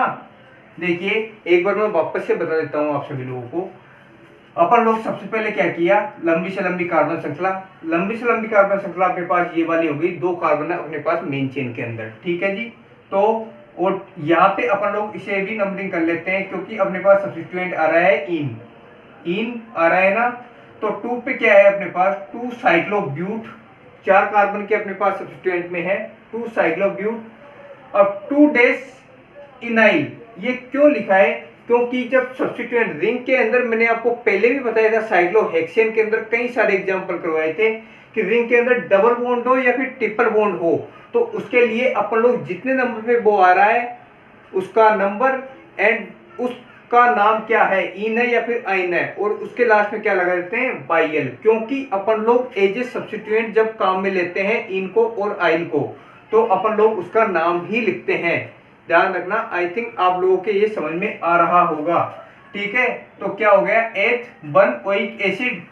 A: देखिए एक बार मैं वापस से बता देता हूं आप सभी लोगों को। अपन लोग सबसे पहले क्या किया? लंबी से लंबी कार्बन श्रृंखला, लंबी से लंबी कार्बन श्रृंखला अपने पास ये वाली हो गई, 2 कार्बन है अपने पास मेन चेन के अंदर। ठीक है जी, तो और यहाँ पे अपन लोग इसे भी नंबरिंग कर लेते हैं, क्योंकि अपने पास सब्स्टिट्यूएंट आ रहा है इन आ रहा है ना। तो 2 पे क्या है अपने पास? 2 साइक्लोब्यूट, 4 कार्बन के अपने पास सब्स्टिट्यूएंट में है 2 साइक्लोब्यूट। अब 2 डैश इनाइल, ये क्यों लिखा है? क्योंकि जब सब्स्टिट्यूएंट रिंग के अंदर, मैंने आपको पहले भी बताया था साइक्लोहेक्सेन के अंदर कई सारे एग्जांपल करवाए थे कि रिंग के अंदर डबल बॉन्ड हो या फिर ट्रिपल बॉन्ड हो, तो उसके लिए अपन लोग जितने नंबर पे वो आ रहा है उसका नंबर एंड उसका नाम क्या है, इन है या फिर आइन है, और उसके लास्ट में क्या लगा देते हैं? YL, क्योंकि अपन लोग एज ए सब्स्टिट्यूएंट जब काम में लेते हैं इन को और आइन को, तो अपन लोग उसका नाम ही लिखते हैं। ध्यान रखना, आई थिंक आप लोगों के ये समझ में आ रहा होगा। ठीक है, तो क्या हो गया? एथ 1 ओइक एसिड।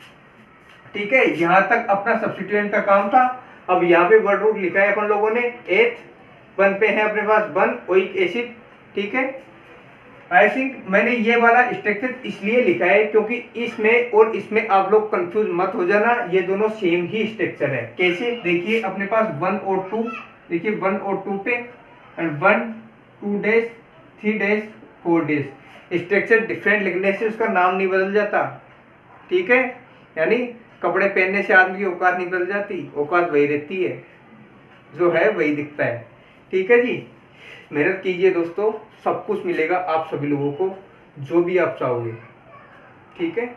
A: ठीक है, यहां तक अपना सब्स्टिट्यूएंट का काम था। अब यहाँ पे वर्ड रूट लिखा है अपन लोगों ने, एथ 1 पे है अपने पास 1 ओइक एसिड। ठीक है, आई थिंक मैंने ये वाला स्ट्रक्चर इसलिए लिखा है क्योंकि इसमें और इसमें आप लोग कंफ्यूज मत हो जाना, ये दोनों सेम ही स्ट्रक्चर है। कैसे? देखिए अपने पास 1 और 2, देखिए 1 और 2 पे and 1 2 days 3 days 4 days. Structure different लिखने से उसका नाम नहीं बदल जाता, ठीक है। यानी कपड़े पहनने से आदमी की औकात नहीं बदल जाती, औकात वही रहती है, जो है वही दिखता है, ठीक है जी। मेहनत कीजिए दोस्तों, सब कुछ मिलेगा आप सभी लोगों को, जो भी आप चाहोगे, ठीक है।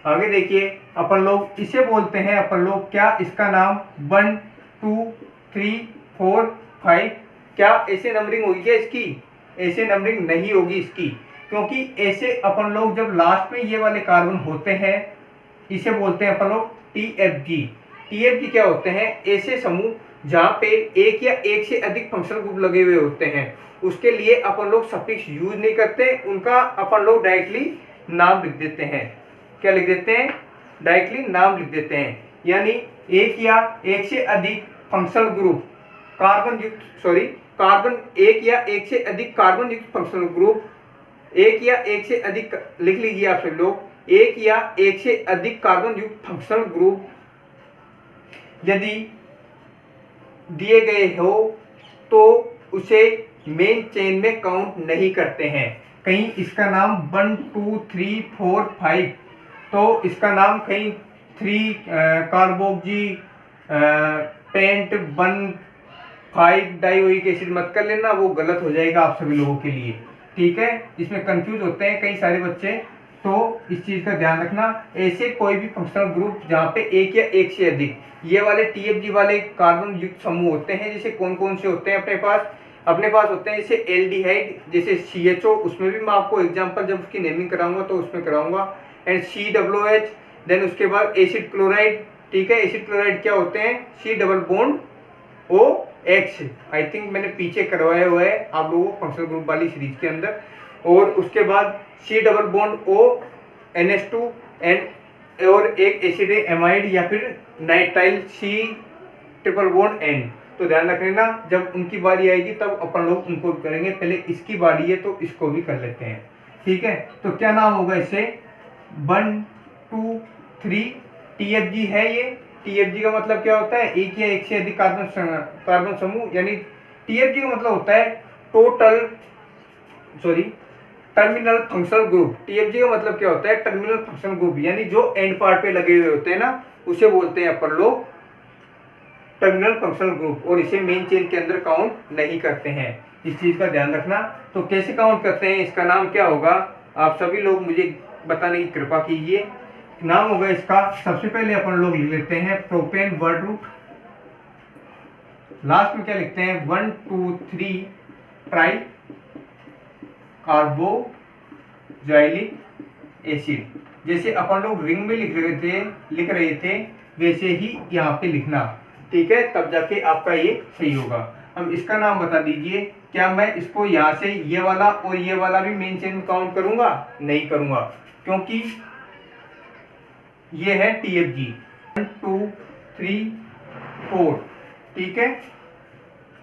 A: आगे देखिए, अपन लोग इसे बोलते हैं, अपन लोग क्या इसका नाम 1 2 3 4 5, क्या ऐसे नंबरिंग होगी क्या इसकी? ऐसे नंबरिंग नहीं होगी इसकी, क्योंकि ऐसे अपन लोग जब लास्ट में ये वाले कार्बन होते हैं, इसे बोलते हैं अपन लोग TFG। TFG क्या होते हैं? ऐसे समूह जहाँ पे एक या एक से अधिक फंक्शनल ग्रुप लगे हुए होते हैं, उसके लिए अपन लोग सफिक्स यूज नहीं करते, उनका अपन लोग डायरेक्टली नाम लिख देते हैं। क्या लिख देते हैं? डायरेक्टली नाम लिख देते हैं। यानी एक या एक से अधिक फंक्शनल ग्रुप कार्बन एक या एक से अधिक कार्बन युक्त फंक्शनल ग्रुप, एक या एक से अधिक लिख लीजिए आप सभी लोग, एक या एक से अधिक कार्बन युक्त फंक्शनल ग्रुप यदि दिए गए हो तो उसे मेन चेन में काउंट नहीं करते हैं। कहीं इसका नाम 1 2 3 4 5, तो इसका नाम कहीं 3 कार्बोक्सी पेंट 1 5 डाइओइक एसिड मत कर लेना, वो गलत हो जाएगा आप सभी लोगों के लिए, ठीक है। इसमें कंफ्यूज होते हैं कई सारे बच्चे, तो इस चीज का ध्यान रखना। ऐसे कोई भी फंक्शनल ग्रुप जहाँ पे एक या एक से अधिक ये वाले TFG वाले कार्बन युक्त समूह होते हैं, जैसे कौन कौन से होते हैं अपने पास होते हैं, जैसे एल्डिहाइड, जैसे CHO, उसमें भी मैं आपको एग्जांपल जब उसकी नेमिंग कराऊंगा तो उसमें कराऊंगा, एंड COOH, देन उसके बाद एसिड क्लोराइड, ठीक है। एसिड क्लोराइड क्या होते हैं? C double bond OH, I think मैंने पीछे करवाया हुआ है आप लोगों को फंक्शनल ग्रुप वाली सीरीज के अंदर। और उसके बाद C double bond O NH2 and और एक एसिड एमाइड या फिर nitrile C triple bond N। तो ध्यान रख लेना, जब उनकी बारी आएगी तब अपन लोग उनको करेंगे, पहले इसकी बारी है तो इसको भी कर लेते हैं, ठीक है। तो क्या नाम होगा इसे? 1 2 3 TFG है ये। TFG का मतलब क्या होता है? एक या एक से अधिक कार्बन समूह, यानी TFG का मतलब होता है टर्मिनल फंक्शनल ग्रुप। TFG का मतलब क्या होता है? टर्मिनल फंक्शनल ग्रुप, यानी जो एंड पार्ट पे लगे हुए होते हैं ना, उसे बोलते हैं अपन लोग टर्मिनल फंक्शनल ग्रुप, और इसे मेन चेन के अंदर काउंट नहीं करते हैं, इस चीज का ध्यान रखना। तो कैसे काउंट करते हैं, इसका नाम क्या होगा? आप सभी लोग मुझे बताने की कृपा कीजिए। नाम होगा इसका, सबसे पहले अपन लोग लिख लेते हैं प्रोपेन वर्ड रूट, लास्ट में क्या लिखते हैं? 1 2 3 ट्राई कार्बोक्सिलिक एसिड। जैसे अपन लोग रिंग में लिख रहे थे वैसे ही यहाँ पे लिखना, ठीक है, तब जाके आपका ये सही होगा। अब इसका नाम बता दीजिए, क्या मैं इसको यहाँ से ये वाला और ये वाला भी मेन चेन में काउंट करूंगा? नहीं करूंगा, क्योंकि ये है TFG 1 2 3 4, ठीक है।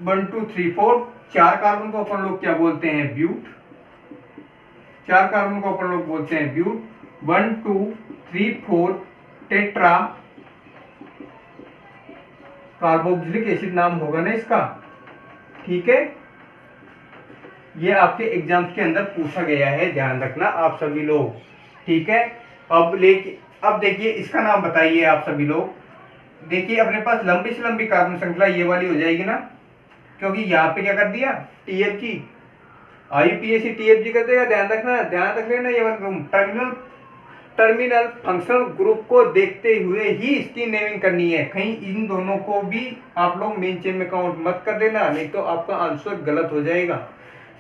A: 1 2 3 4 चार कार्बन को अपन लोग क्या बोलते हैं? ब्यूट। चार कार्बन को अपन लोग बोलते हैं ब्यूट। 1 2 3 4 टेट्रा कार्बोक्सिलिक एसिड नाम होगा ना इसका, ठीक है। ये आपके एग्जाम्स के अंदर पूछा गया है, ध्यान रखना आप सभी लोग, ठीक है। अब देखिए इसका नाम बताइए आप सभी लोग। देखिए अपने पास लंबी से लंबी कार्बन श्रृंखला ये वाली हो जाएगी ना, क्योंकि यहाँ पे क्या कर दिया? TFG, IUPAC TFG कर देगा, ध्यान रख लेना। ये वाला टर्मिनल फंक्शनल ग्रुप को देखते हुए ही इसकी नेमिंग करनी है, कहीं इन दोनों को भी आप लोग मेन चेन में काउंट मत कर देना, नहीं तो आपका आंसर गलत हो जाएगा,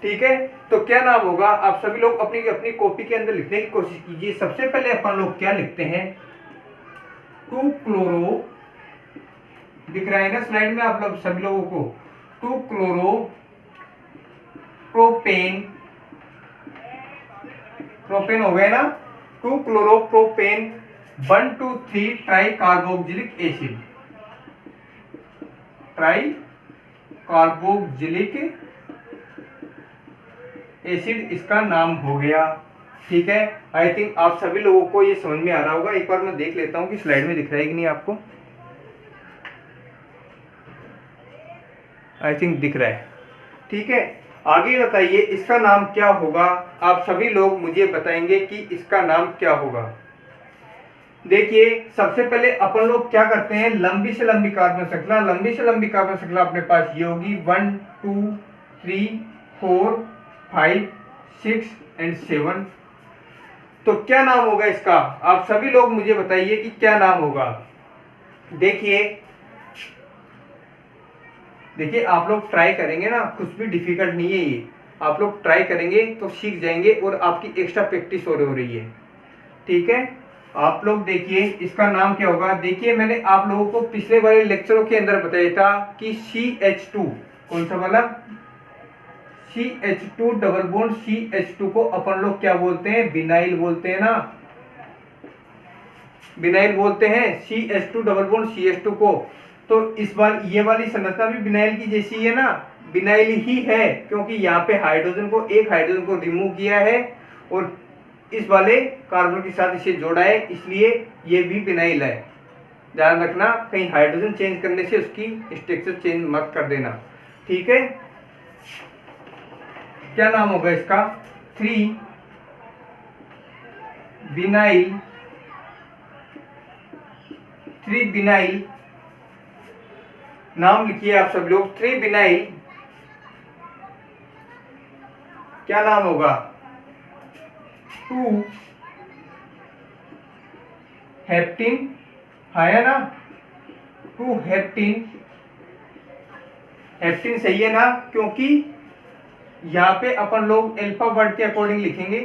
A: ठीक है। तो क्या नाम होगा? आप सभी लोग अपनी अपनी कॉपी के अंदर लिखने की कोशिश कीजिए। सबसे पहले अपन लोग क्या लिखते हैं? 2 क्लोरो, दिख रहा है ना स्लाइड में आप लोग सभी लोगों को? 2 क्लोरो प्रोपेन हो गए ना, 2 chloropropane 1 2 3 try carboxylic acid, try carboxylic acid इसका नाम हो गया, ठीक है। आई थिंक आप सभी लोगों को ये समझ में आ रहा होगा। एक बार मैं देख लेता हूँ कि स्लाइड में दिख रहा है कि नहीं आपको। आई थिंक दिख रहा है, ठीक है, आगे बताइए इसका नाम क्या होगा। आप सभी लोग मुझे बताएंगे कि इसका नाम क्या होगा। देखिए सबसे पहले अपन लोग क्या करते हैं, लंबी से लंबी कार्बन श्रृंखला, लंबी से लंबी कार्बन श्रृंखला अपने पास ये होगी 1 2 3 4 5 6 एंड 7। तो क्या नाम होगा इसका, आप सभी लोग मुझे बताइए कि क्या नाम होगा। देखिए देखिए आप लोग ट्राई करेंगे ना, कुछ भी डिफिकल्ट नहीं है ये, आप लोग ट्राई करेंगे तो सीख जाएंगे और आपकी एक्स्ट्रा प्रैक्टिस हो रही है। ठीक है, आप लोग देखिए इसका नाम क्या होगा। देखिए मैंने आप लोगों को पिछले वाले लेक्चरों के अंदर बताया था कि CH2, कौन सा वाला, CH2 डबल बॉन्ड CH2 को अपन लोग क्या बोलते हैं, विनाइल बोलते हैं ना, विनाइल बोलते हैं CH2 डबल बॉन्ड CH2 को। तो इस बार ये वाली संरचना भी विनाइल की जैसी है ना, विनाइल ही है, क्योंकि यहाँ पे हाइड्रोजन को, एक हाइड्रोजन को रिमूव किया है और इस वाले कार्बन के साथ इसे जोड़ा है, इसलिए ये भी विनाइल है। ध्यान रखना कहीं हाइड्रोजन चेंज करने से उसकी स्ट्रक्चर चेंज मत कर देना। ठीक है, क्या नाम होगा इसका, 3 विनाइल, 3 विनाइल, नाम लिखिए आप सब लोग, 3 विनाइल। क्या नाम होगा, 2 हेप्टिन, है ना, 2 हेप्टिन। हेप्टिन सही है ना, क्योंकि यहाँ पे अपन लोग अल्फा वर्ड के अकॉर्डिंग लिखेंगे,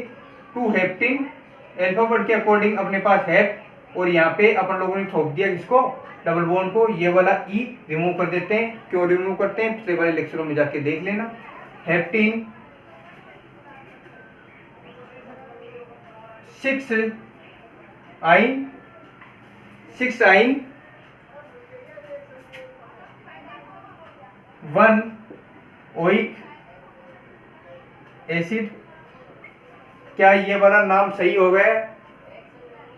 A: 2 हेप्टिन, अल्फा वर्ड के अकॉर्डिंग अपने पास है, और यहाँ पे अपन लोगों ने थोप दिया किसको, डबल बॉन्ड को, ये वाला ई रिमूव कर देते हैं। क्यों रिमूव करते हैं, पिछले वाले लेक्चरों में जाके देख लेना। हेप्टिन 6 आइन, 6 आइन 1 ओइक एसिड। क्या ये वाला नाम सही हो गया,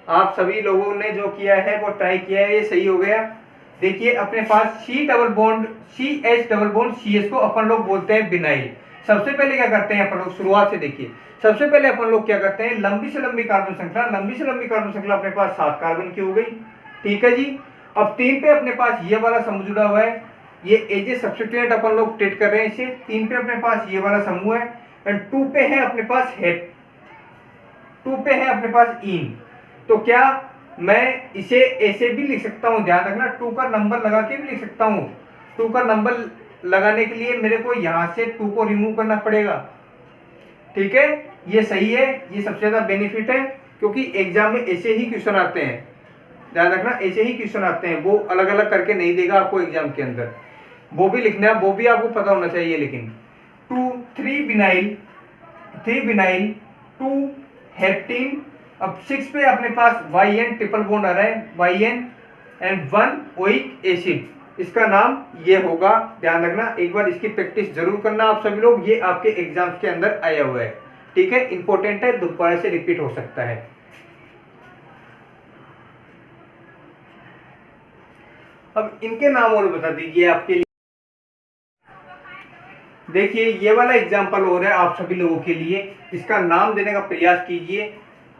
A: आप सभी लोगों ने जो किया है वो ट्राई किया है, ये सही हो गया। देखिए अपने पास C double bond CH double bond CS को अपन लोग बोलते हैं विनाइल। सबसे पहले क्या करते हैं अपन लोग, शुरुआत से देखिए, सबसे पहले अपन लोग क्या करते हैं, लंबी से लंबी कार्बन श्रृंखला, लंबी से लंबी कार्बन श्रृंखला अपने पास 7 कार्बन की हो गई। ठीक है जी, अब 3 पे अपने पास ये वाला समूह जुड़ा हुआ है, ये एज ए सब्स्टिट्यूएंट अपन लोग ट्रीट कर रहे हैं इसे। 3 पे अपने पास ये वाला समूह है, एंड 2 पे है अपने पास हेप, 2 पे है अपने पास इन। तो क्या मैं इसे ऐसे भी लिख सकता हूं, ध्यान रखना 2 का नंबर लगा के भी लिख सकता हूं। 2 का नंबर लगाने के लिए मेरे को यहां से 2 को रिमूव करना पड़ेगा। ठीक है, ये सही है, ये सबसे ज्यादा बेनिफिट है, क्योंकि एग्जाम में ऐसे ही क्वेश्चन आते हैं। ध्यान रखना ऐसे ही क्वेश्चन आते हैं, वो अलग अलग करके नहीं देगा आपको एग्जाम के अंदर, वो भी लिखना है, वो भी आपको पता होना चाहिए। लेकिन 3 विनाइल, 3 विनाइल 2 हेप्टिन, अब 6 पे अपने पास YN ट्रिपल बॉन्ड आ रहा है, YN एंड 1 ओइक एसिड, इसका नाम ये होगा। ध्यान रखना, एक बार इसकी प्रैक्टिस जरूर करना आप सभी लोग, ये आपके एग्जाम्स के अंदर आया हुआ है। ठीक है, इंपॉर्टेंट है, दोबारा से रिपीट हो सकता है। अब इनके नाम और बता दीजिए आपके लिए। देखिए ये वाला एग्जाम्पल हो रहा है आप सभी लोगों के लिए, इसका नाम देने का प्रयास कीजिए।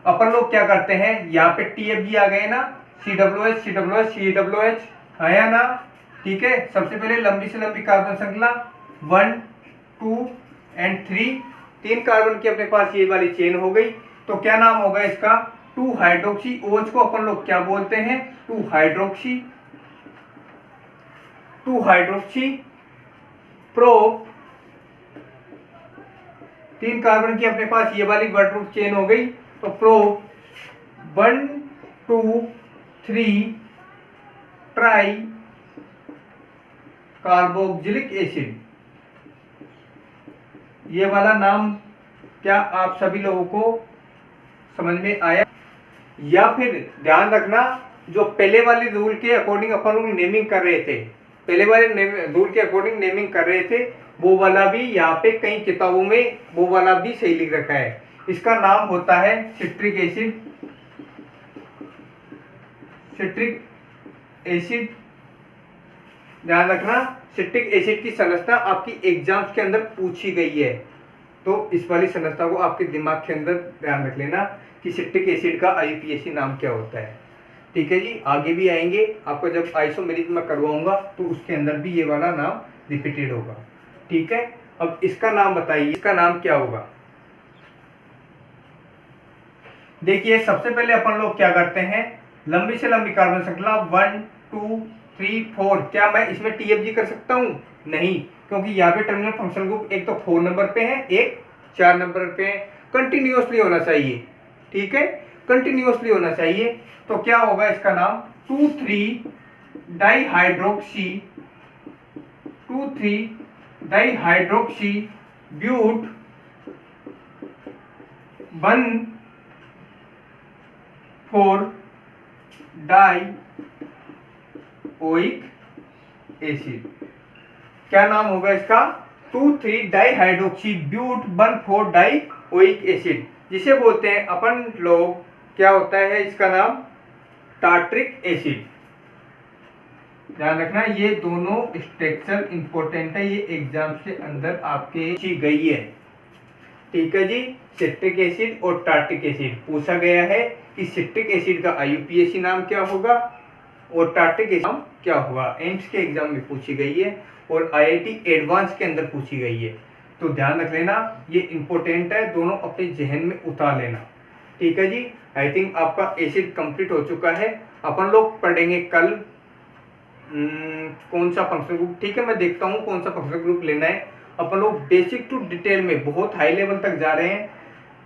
A: अपन लोग क्या करते हैं, यहाँ पे TFG आ गए ना, CWH CWH CWH है ना। ठीक है, सबसे पहले लंबी से लंबी कार्बन श्रृंखला 1 2 एंड 3, 3 कार्बन की अपने पास ये वाली चेन हो गई। तो क्या नाम होगा इसका, 2 हाइड्रोक्सी, OH को अपन लोग क्या बोलते हैं, 2 हाइड्रोक्सी, 2 हाइड्रोक्सी प्रो, 3 कार्बन की अपने पास ये वाली वर्ड रूट चेन हो गई। तो प्रो 1 2 3 ट्राई कार्बोक्सिलिक एसिड, ये वाला नाम क्या आप सभी लोगों को समझ में आया। या फिर ध्यान रखना, जो पहले वाले रूल के अकॉर्डिंग अपन लोग नेमिंग कर रहे थे, पहले वाले रूल के अकॉर्डिंग नेमिंग कर रहे थे, वो वाला भी यहाँ पे कई किताबों में वो वाला भी सही लिख रखा है। इसका नाम होता है सिट्रिक एसिड, सिट्रिक एसिड ध्यान रखना, सिट्रिक एसिड की संरचना आपकी एग्जाम्स के अंदर पूछी गई है, तो इस वाली संरचना को आपके दिमाग के अंदर ध्यान रख लेना कि सिट्रिक एसिड का IUPAC नाम क्या होता है। ठीक है जी, आगे भी आएंगे, आपको जब आइसोमेरिज्म में करवाऊंगा तो उसके अंदर भी ये वाला नाम रिपीटेड होगा। ठीक है, अब इसका नाम बताइए, इसका नाम क्या होगा। देखिए सबसे पहले अपन लोग क्या करते हैं, लंबी से लंबी कार्बन श्रृंखला 1 2 3 4, क्या मैं इसमें TFG कर सकता हूं? नहीं, क्योंकि यहाँ पे टर्मिनल फंक्शनल ग्रुप एक तो 4 नंबर पे है, एक 4 नंबर पे है, कंटिन्यूअसली होना चाहिए। ठीक है, कंटिन्यूअसली होना चाहिए, तो क्या होगा इसका नाम 2,3 dihydroxy 2,3 dihydroxy but 1,4 dioic acid. क्या नाम होगा इसका? 2,3 डाइहाइड्रोक्सी ब्यूट 1,4 डाइओइक एसिड, जिसे बोलते हैं अपन लोग, क्या होता है इसका नाम? Tartaric acid. ध्यान रखना, ये दोनों स्ट्रक्चर इंपॉर्टेंट है, ये एग्जाम्स के अंदर आपके पूछी गई है। ठीक है जी, सिट्रिक एसिड और टार्ट्रिक एसिड पूछा गया है कि सिट्रिक एसिड का IUPAC नाम क्या होगा और टार्ट्रिक एसिड नाम क्या होगा। एम्स के एग्जाम में पूछी गई है और IIT एडवांस के अंदर पूछी गई है, तो ध्यान रख लेना, ये इंपॉर्टेंट है, दोनों अपने जहन में उतार लेना। ठीक है जी, आई थिंक आपका एसिड कंप्लीट हो चुका है। अपन लोग पढ़ेंगे कल कौन सा फंक्शनल ग्रुप। ठीक है, मैं देखता हूँ कौन सा फंक्शनल ग्रुप लेना है। अपन लोग बेसिक टू डिटेल में बहुत हाई लेवल तक जा रहे हैं,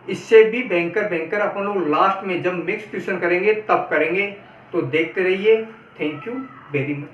A: इससे भी भयंकर अपन लोग लास्ट में जब मिक्स ट्यूशन करेंगे तब करेंगे, तो देखते रहिए। Thank you very much.